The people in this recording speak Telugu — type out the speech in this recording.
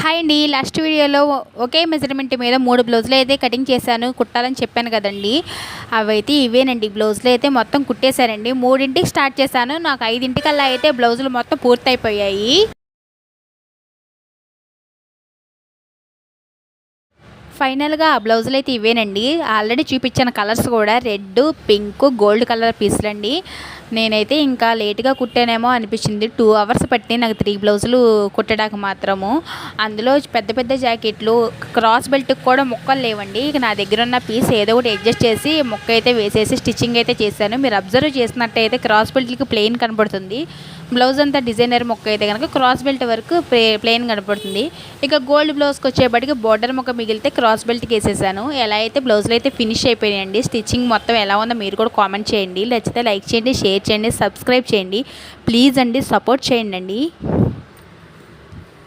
హాయ్ అండి. లాస్ట్ వీడియోలో ఒకే మెజర్మెంట్ మీద 3 బ్లౌజులు అయితే కటింగ్ చేశాను, కుట్టాలని చెప్పాను కదండి. అవైతే ఇవేనండి. బ్లౌజులు అయితే మొత్తం కుట్టేశానండి. 3ంటికి స్టార్ట్ చేశాను. నాకు 5ంటికల్లా అయితే బ్లౌజులు మొత్తం పూర్తయిపోయాయి. ఫైనల్గా ఆ బ్లౌజులు అయితే ఇవేనండి. ఆల్రెడీ చూపించిన కలర్స్ కూడా రెడ్, పింక్, గోల్డ్ కలర్ పీసులండి. నేనైతే ఇంకా లేట్గా కుట్టానేమో అనిపించింది. 2 అవర్స్ పట్టి నాకు 3 బ్లౌజులు కుట్టడానికి మాత్రము. అందులో పెద్ద పెద్ద జాకెట్లు, క్రాస్ బెల్ట్కి కూడా ముక్కలు లేవండి. ఇక నా దగ్గర ఉన్న పీస్ ఏదో ఒకటి అడ్జస్ట్ చేసి ముక్క అయితే వేసేసి స్టిచ్చింగ్ అయితే చేశాను. మీరు అబ్జర్వ్ చేసినట్టయితే క్రాస్ బెల్ట్కి ప్లెయిన్ కనపడుతుంది. బ్లౌజ్ అంతా డిజైనర్ ముక్క అయితే కనుక క్రాస్ బెల్ట్ వరకు ప్లెయిన్ కనపడుతుంది. ఇక గోల్డ్ బ్లౌజ్కి వచ్చేప్పటికి బోర్డర్ ముక్క మిగిలితే క్రాస్ బెల్ట్కి వేసేసాను. ఎలా అయితే బ్లౌజులు అయితే ఫినిష్ అయిపోయాయండి. స్టిచ్చింగ్ మొత్తం ఎలా ఉందో మీరు కూడా కామెంట్ చేయండి. నచ్చితే లైక్ చేయండి, షేర్ చేయండి, సబ్స్క్రైబ్ చేయండి. ప్లీజ్ అండి, సపోర్ట్ చేయండి.